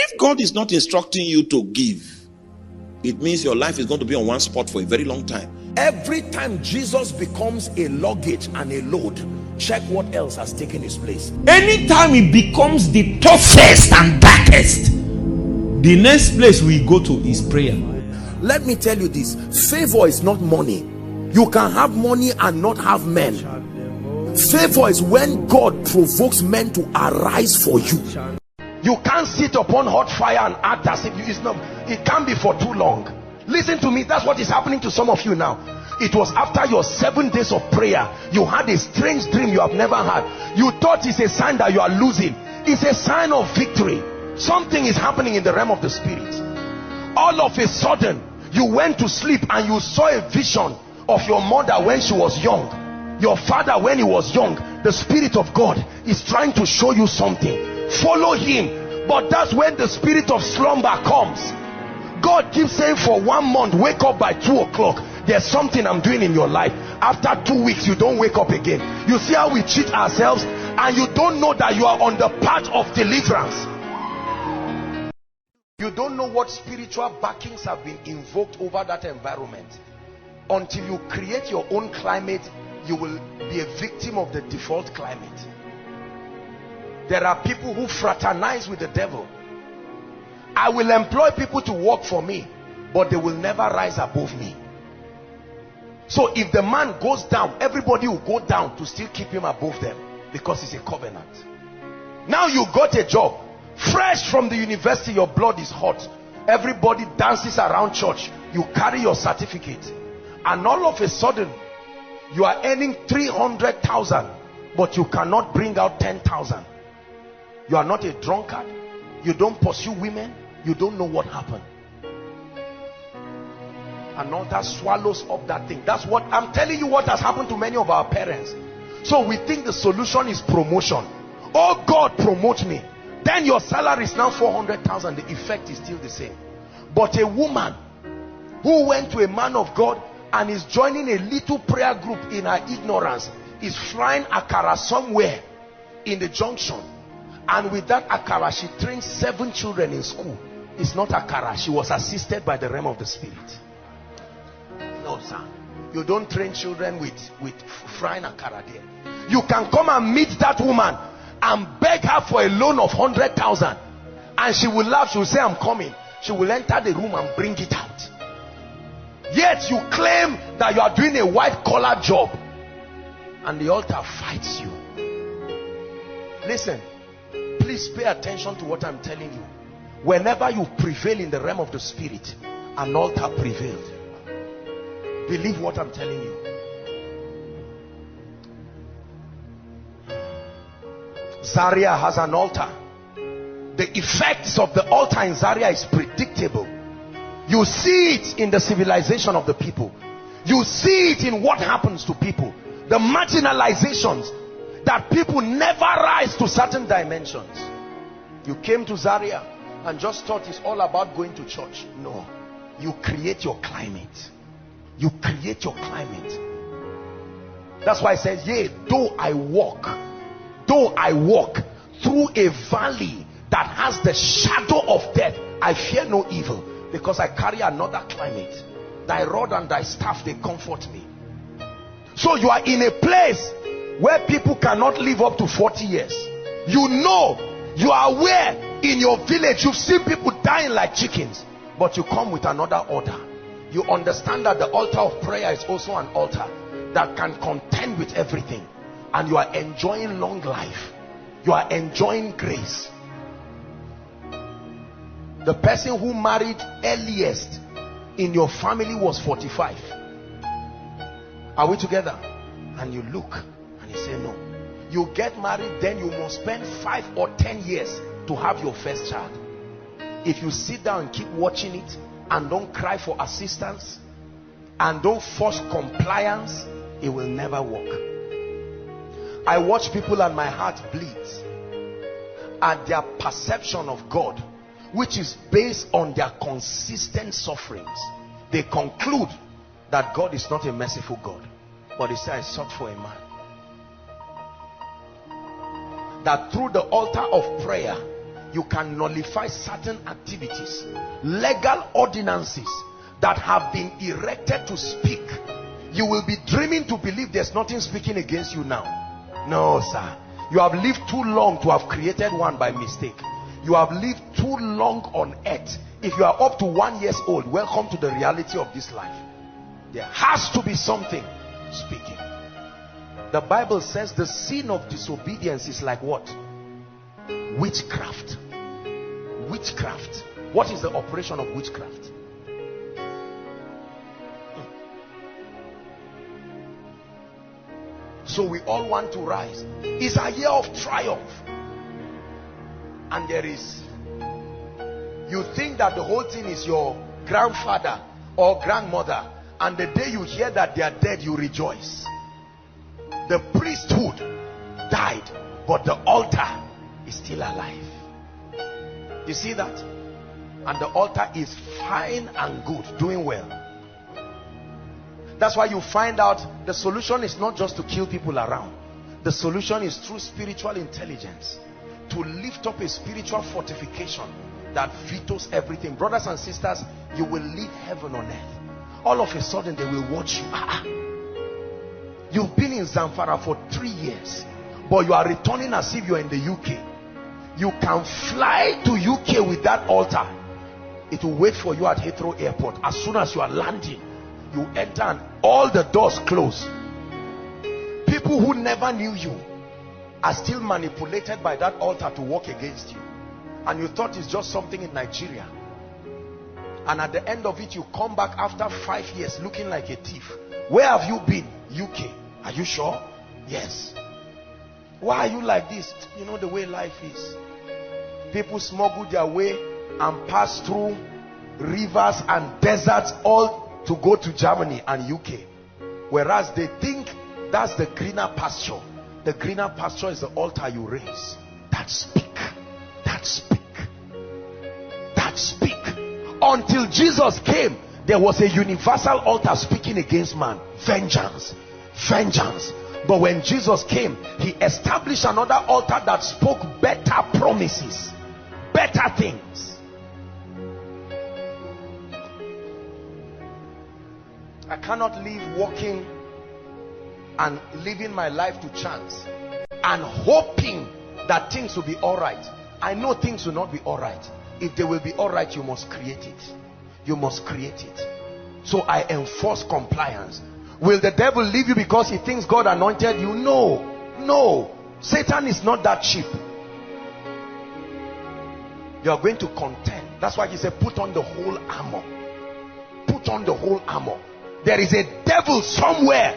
If God is not instructing you to give, it means your life is going to be on one spot for a very long time. Every time Jesus becomes a luggage and a load, check what else has taken his place. Anytime he becomes the toughest and darkest, the next place we go to is prayer. Let me tell you this, favor is not money. You can have money and not have men. Favor is when God provokes men to arise for you. You can't sit upon hot fire and act as if it's not. It can't be for too long. Listen to me, that's what is happening to some of you now. It was after your 7 days of prayer, you had a strange dream you have never had. You thought it's a sign that you are losing. It's a sign of victory. Something is happening in the realm of the spirit. All of a sudden, you went to sleep and you saw a vision of your mother when she was young, your father when he was young. The Spirit of God is trying to show you something. Follow him. But that's when the spirit of slumber comes. God keeps saying for 1 month, wake up by 2 o'clock. There's something I'm doing in your life. After 2 weeks, you don't wake up again. You see how we cheat ourselves, and you don't know that you are on the path of deliverance. You don't know what spiritual backings have been invoked over that environment. Until you create your own climate, you will be a victim of the default climate. There are people who fraternize with the devil. I will employ people to work for me, but they will never rise above me. So if the man goes down, everybody will go down to still keep him above them, because it's a covenant. Now you got a job, fresh from the university, your blood is hot. Everybody dances around church. You carry your certificate, and all of a sudden you are earning 300,000, but you cannot bring out 10,000. You are not a drunkard. You don't pursue women. You don't know what happened. And all that swallows up that thing. That's what I'm telling you, what has happened to many of our parents. So we think the solution is promotion. Oh, God, promote me. Then your salary is now 400,000. The effect is still the same. But a woman who went to a man of God and is joining a little prayer group in her ignorance is frying akara somewhere in the junction, and with that akara she trained 7 children in school. It's not akara. She was assisted by the realm of the spirit. No, sir, you don't train children with frying akara there. You can come and meet that woman and beg her for a loan of 100,000, and she will laugh. She will say, I'm coming. She will enter the room and bring it out. Yet you claim that you are doing a white collar job, and the altar fights you. Listen, please pay attention to what I'm telling you. Whenever you prevail in the realm of the spirit, an altar prevailed. Believe what I'm telling you. Zaria has an altar. The effects of the altar in Zaria is predictable. You see it in the civilization of the people. You see it in what happens to people. The marginalizations, that people never rise to certain dimensions. You came to Zaria and just thought it's all about going to church. No. You create your climate. You create your climate. That's why it says, yea, though I walk through a valley that has the shadow of death, I fear no evil, because I carry another climate. Thy rod and thy staff, they comfort me. So you are in a place where people cannot live up to 40 years. You know, you are aware in your village, you've seen people dying like chickens, but you come with another order. You understand that the altar of prayer is also an altar that can contend with everything, and you are enjoying long life. You are enjoying grace. The person who married earliest in your family was 45. Are we together? And you look and you say no. You get married, then you must spend 5 or 10 years to have your first child. If you sit down and keep watching it and don't cry for assistance and don't force compliance, it will never work. I watch people and my heart bleeds at their perception of God, which is based on their consistent sufferings. They conclude that God is not a merciful God, but he said, I sought for a man. That through the altar of prayer, you can nullify certain activities, legal ordinances that have been erected to speak. You will be dreaming to believe there's nothing speaking against you now. No, sir. You have lived too long to have created one by mistake. You have lived too long on earth. If you are up to 1 year old, welcome to the reality of this life. There has to be something speaking. The Bible says the sin of disobedience is like what? Witchcraft. Witchcraft. What is the operation of witchcraft? So we all want to rise. It's a year of triumph. And there is, you think that the whole thing is your grandfather or grandmother, and the day you hear that they are dead, you rejoice. The priesthood died, but the altar is still alive. You see that? And the altar is fine and good, doing well. That's why you find out the solution is not just to kill people around. The solution is through spiritual intelligence, to lift up a spiritual fortification that vetoes everything. Brothers and sisters, you will leave heaven on earth. All of a sudden they will watch you. You've been in Zamfara for 3 years, but you are returning as if you're in the UK. You can fly to UK with that altar. It will wait for you at Heathrow Airport. As soon as you are landing, you enter and all the doors close. People who never knew you are still manipulated by that altar to work against you. And you thought it's just something in Nigeria. And at the end of it, you come back after 5 years looking like a thief. Where have you been? UK. Are you sure? Yes. Why are you like this? You know the way life is. People smuggle their way and pass through rivers and deserts all to go to Germany and UK. Whereas they think that's the greener pasture. The greener pasture is the altar you raise. That speak. That speak. That speak. Until Jesus came, there was a universal altar speaking against man. Vengeance. Vengeance. But when Jesus came, he established another altar that spoke better promises, better things. I cannot live walking and living my life to chance and hoping that things will be all right. I know things will not be all right. If they will be all right, you must create it. You must create it. So I enforce compliance. Will the devil leave you because he thinks God anointed you? No. No. Satan is not that cheap. You are going to contend. That's why he said put on the whole armor. Put on the whole armor. There is a devil somewhere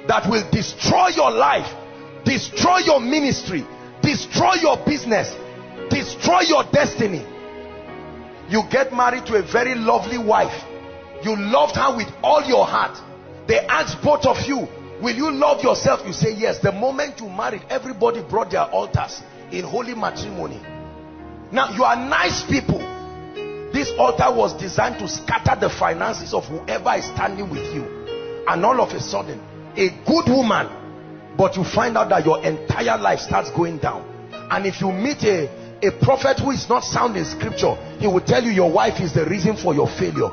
that will destroy your life, destroy your ministry, destroy your business, destroy your destiny. You get married to a very lovely wife. You loved her with all your heart. They asked both of you, will you love yourself? You say yes. The moment you married, everybody brought their altars in holy matrimony. Now you are nice people. This altar was designed to scatter the finances of whoever is standing with you. And all of a sudden, a good woman, but you find out that your entire life starts going down. And if you meet a prophet who is not sound in scripture, he will tell you your wife is the reason for your failure.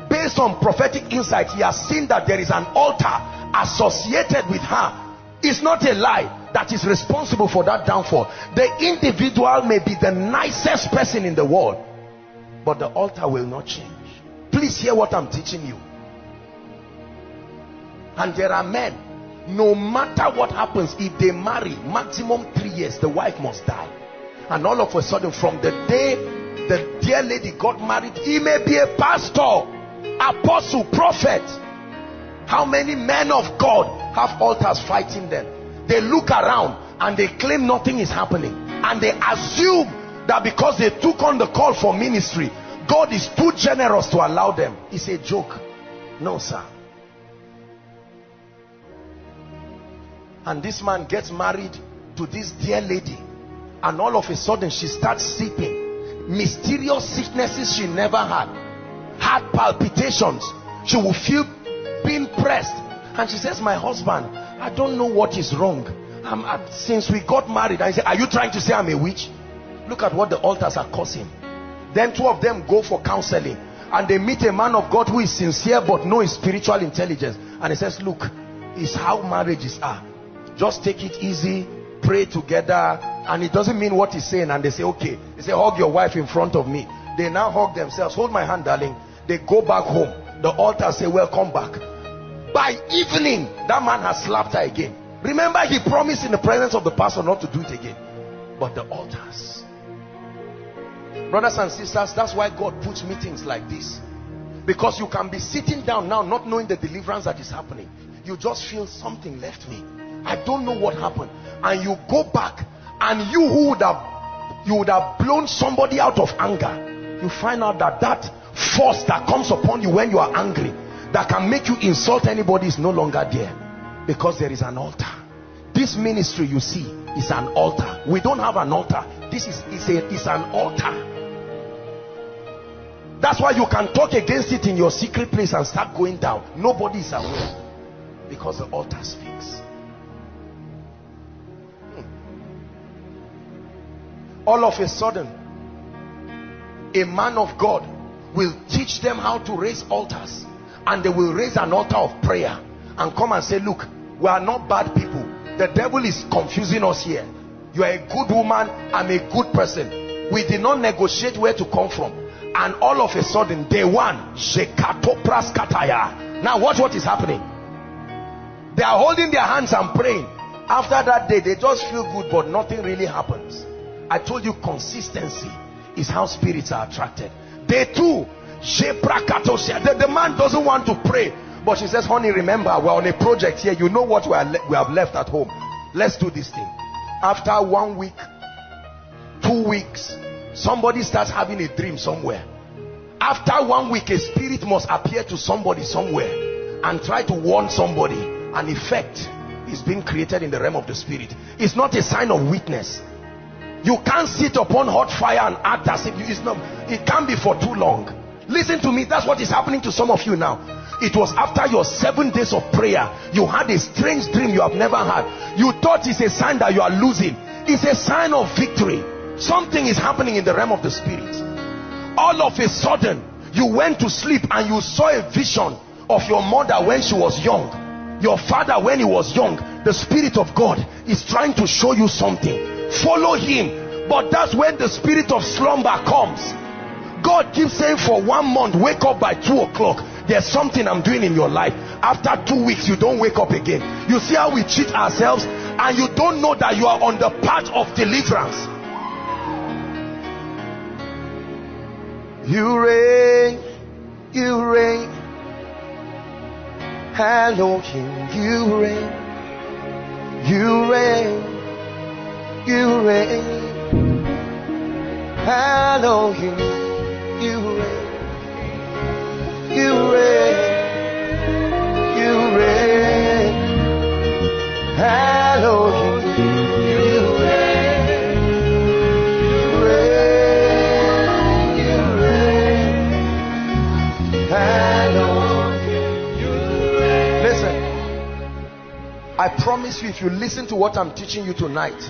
Based on prophetic insight, he has seen that there is an altar associated with her. It's not a lie that is responsible for that downfall. The individual may be the nicest person in the world, but the altar will not change. Please hear what I'm teaching you. And there are men, no matter what happens, if they marry, maximum 3 years, the wife must die. And all of a sudden, from the day the dear lady got married, he may be a pastor, apostle, prophet. How many men of God have altars fighting them? They look around and they claim nothing is happening, and they assume that because they took on the call for ministry, God is too generous to allow them. It's a joke. No, sir. And this man gets married to this dear lady, and all of a sudden she starts sleeping. Mysterious sicknesses she never had. Heart palpitations. She will feel being pressed, and she says, my husband, I don't know what is wrong. Since we got married. I said, are you trying to say I'm a witch? Look at what the altars are causing. Then two of them go for counseling, and they meet a man of God who is sincere but no spiritual intelligence, and he says, look, it's how marriages are. Just take it easy, pray together. And it doesn't mean what he's saying. And they say, okay. They say, hug your wife in front of me. They now hug themselves. Hold my hand, darling. They go back home. The altar say, well, come back. By evening, that man has slapped her again. Remember, he promised in the presence of the pastor not to do it again. But the altars. Brothers and sisters, that's why God puts meetings like this. Because you can be sitting down now not knowing the deliverance that is happening. You just feel something left me. I don't know what happened. And you go back, and you would have blown somebody out of anger. You find out that that force that comes upon you when you are angry, that can make you insult anybody, is no longer there. Because there is an altar. This ministry you see is an altar. We don't have an altar. This is an altar. That's why you can talk against it in your secret place and start going down. Nobody is aware. Because the altar speaks. All of a sudden, a man of God will teach them how to raise altars, and they will raise an altar of prayer and come and say, look, we are not bad people. The devil is confusing us here. You are a good woman, I'm a good person. We did not negotiate where to come from. And all of a sudden, day one, now watch what is happening. They are holding their hands and praying. After that day, they just feel good, but nothing really happens. I told you, consistency is how spirits are attracted. Day two, the man doesn't want to pray, but she says, honey, remember, we're on a project here. You know what we have left at home. Let's do this thing. After 1 week, 2 weeks, somebody starts having a dream somewhere. After 1 week, a spirit must appear to somebody somewhere and try to warn somebody. An effect is being created in the realm of the spirit. It's not a sign of weakness. You can't sit upon hot fire and act as if it can't be for too long. Listen to me, that's what is happening to some of you now. It was after your 7 days of prayer, you had a strange dream you have never had. You thought it's a sign that you are losing. It's a sign of victory. Something is happening in the realm of the spirit. All of a sudden, you went to sleep and you saw a vision of your mother when she was young, your father when he was young. The Spirit of God is trying to show you something. Follow him. But that's when the spirit of slumber comes. God keeps saying for 1 month, wake up by 2 o'clock. There's something I'm doing in your life. After 2 weeks, you don't wake up again. You see how we cheat ourselves, and you don't know that you are on the path of deliverance. You reign, you reign, Elohim, you reign, you reign, you reign, Elohim, you reign, you reign, you reign, Elohim, you reign, you reign, you reign, Elohim, you reign. Listen, I promise you, if you listen to what I'm teaching you tonight,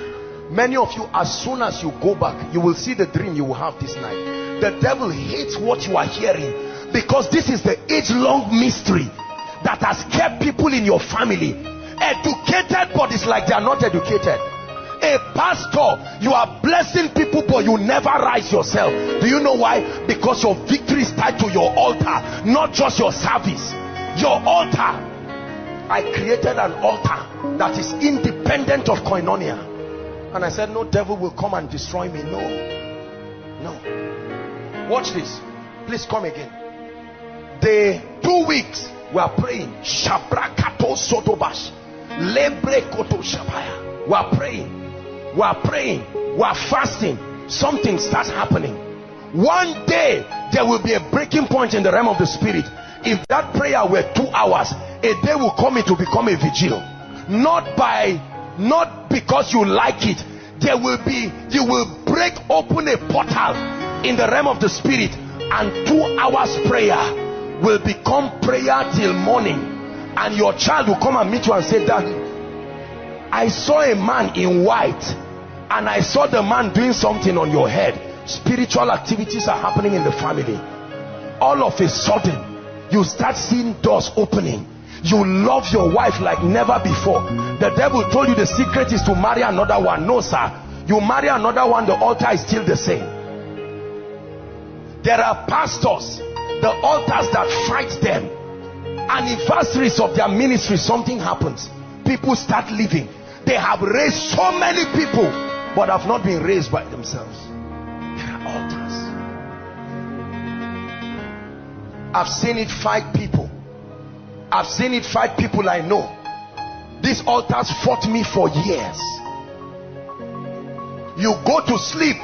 many of you, as soon as you go back, you will see the dream you will have this night. The devil hates what you are hearing, because this is the age-long mystery that has kept people in your family educated, but it's like they are not educated. A pastor, you are blessing people, but you never rise yourself. Do you know why? Because your victory is tied to your altar, not just your service. Your altar. I created an altar that is independent of koinonia. And I said, no devil will come and destroy me. No. No. Watch this. Please come again. The 2 weeks we are praying. We are praying. We are praying. We are fasting. Something starts happening. One day there will be a breaking point in the realm of the spirit. If that prayer were 2 hours, a day will come, it will become a vigil. Not because you like it. There will be, you will break open a portal in the realm of the spirit, and 2 hours prayer will become prayer till morning. And your child will come and meet you and say, Daddy, I saw a man in white and I saw the man doing something on your head. Spiritual activities are happening in the family. All of a sudden, you start seeing doors opening. You love your wife like never before. The devil told you the secret is to marry another one. No, sir. You marry another one, the altar is still the same. There are pastors, the altars that fight them. Anniversaries of their ministry, something happens. People start leaving. They have raised so many people, but have not been raised by themselves. There are altars. I've seen it fight people. I've seen it fight people I know. These altars fought me for years. You go to sleep,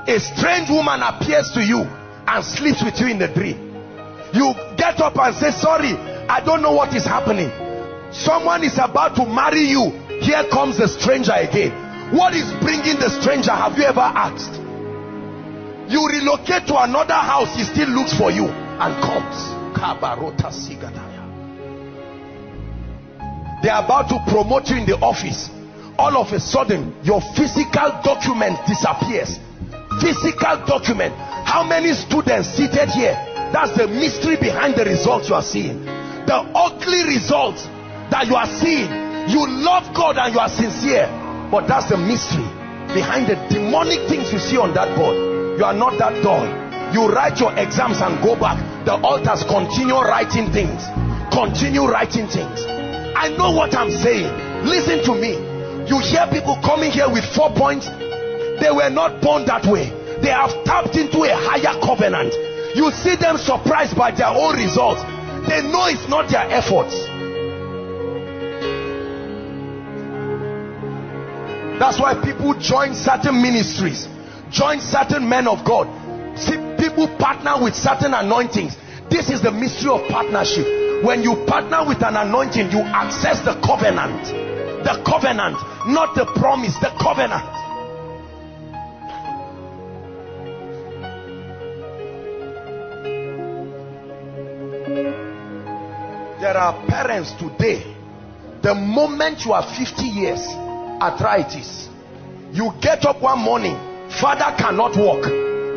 a strange woman appears to you and sleeps with you in the dream. You get up and say, sorry, I don't know what is happening. Someone is about to marry you. Here comes the stranger again. What is bringing the stranger? Have you ever asked? You relocate to another house, he still looks for you and comes. They are about to promote you in the office. All of a sudden, your physical document disappears. Physical document. How many students seated here? That's the mystery behind the results you are seeing. The ugly results that you are seeing. You love God and you are sincere, but that's the mystery behind the demonic things you see on that board. You are not that dull. You write your exams and go back. The altars continue writing things. Continue writing things. I know what I'm saying. Listen to me. You hear people coming here with 4 points. They were not born that way. They have tapped into a higher covenant. You see them surprised by their own results. They know it's not their efforts. That's why people join certain ministries, join certain men of God. See, people partner with certain anointings. This is the mystery of partnership. When you partner with an anointing, you access the covenant. The covenant, not the promise, the covenant. There are parents today, the moment you are 50 years, arthritis, you get up one morning, father cannot walk,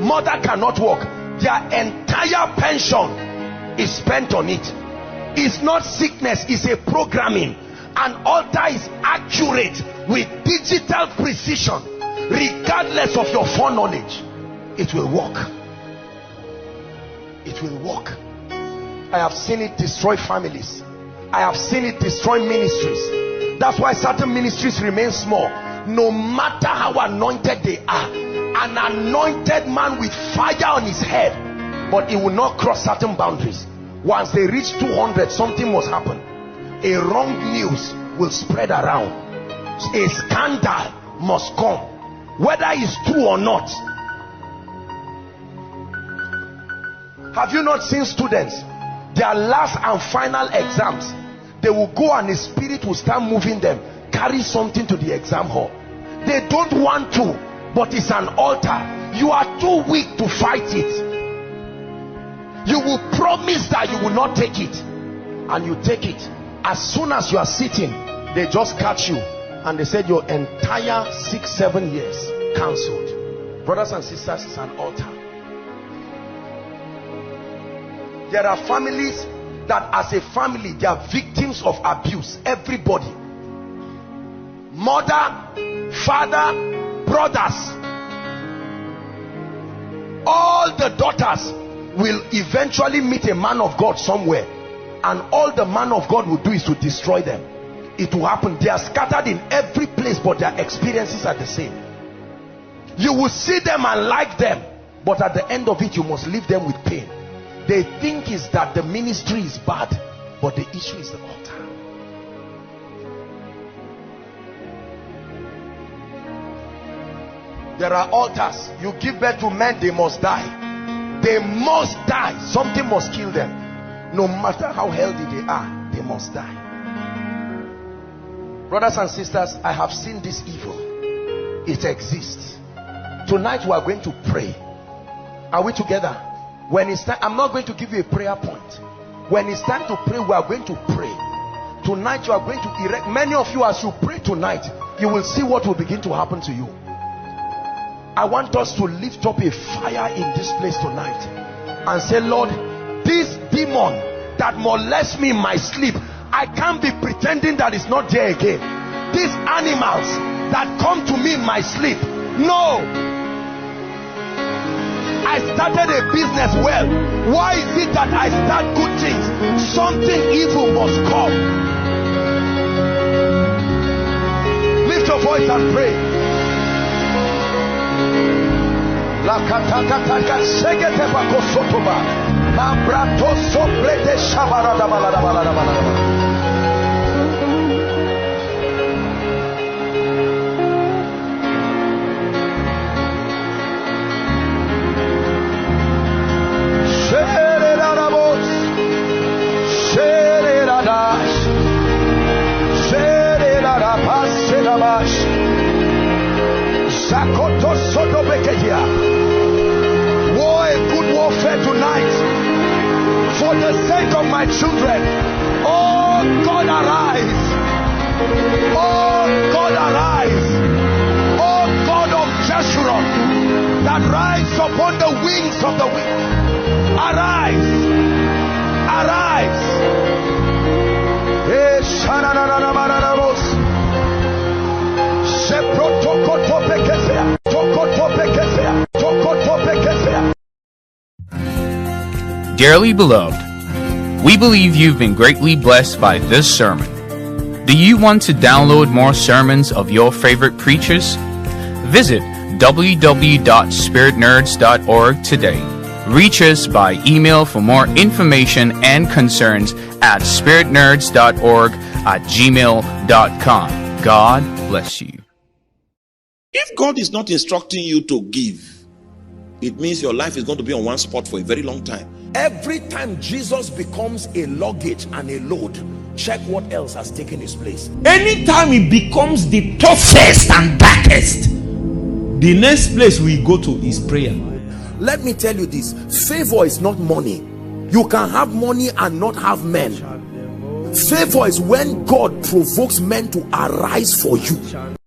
mother cannot walk, their entire pension is spent on it. It's not sickness, it's a programming. An altar is accurate with digital precision. Regardless of your foreknowledge, it will work. It will work. I have seen it destroy families. I have seen it destroy ministries. That's why certain ministries remain small. No matter how anointed they are. An anointed man with fire on his head, but it will not cross certain boundaries. Once they reach 200, something must happen. A wrong news will spread around. A scandal must come, whether it's true or not. Have you not seen students, their last and final exams, they will go and the spirit will start moving them, carry something to the exam hall. They don't want to, but it's an altar. You are too weak to fight it. You will promise that you will not take it, and you take it. As soon as you are sitting, they just catch you and they said your entire 6-7 years cancelled. Brothers and sisters, it's an altar. There are families that as a family, they are victims of abuse. Everybody, mother, father, brothers, all the daughters will eventually meet a man of God somewhere, and all the man of God will do is to destroy them. It will happen. They are scattered in every place, but their experiences are the same. You will see them and like them, but at the end of it, you must leave them with pain. They think is that the ministry is bad, but the issue is the altar. There are altars. You give birth to men, they must die. They must die. Something must kill them. No matter how healthy they are, they must die. Brothers and sisters, I have seen this evil. It exists. Tonight we are going to pray. Are we together? When it's time, I'm not going to give you a prayer point. When it's time to pray, we are going to pray. Tonight you are going to erect. Many of you, as you pray tonight, you will see what will begin to happen to you. I want us to lift up a fire in this place tonight and say, Lord, this demon that molests me in my sleep, I can't be pretending that it's not there again. These animals that come to me in my sleep, no. I started a business well. Why is it that I start good things? Something evil must come. Lift your voice and pray. War, a good warfare tonight for the sake of my children. Oh God, arise. Oh God, arise. Oh God of Jeshurun, that rides upon the wings of the wind, arise. Arise. Dearly beloved, we believe you've been greatly blessed by this sermon. Do you want to download more sermons of your favorite preachers? Visit www.spiritnerds.org today. Reach us by email for more information and concerns at spiritnerds.org@gmail.com. God bless you. If God is not instructing you to give, it means your life is going to be on one spot for a very long time. Every time Jesus becomes a luggage and a load, check what else has taken his place. Anytime it becomes the toughest and darkest, the next place we go to is prayer. Let me tell you this, favor is not money. You can have money and not have men. Favor is when God provokes men to arise for you.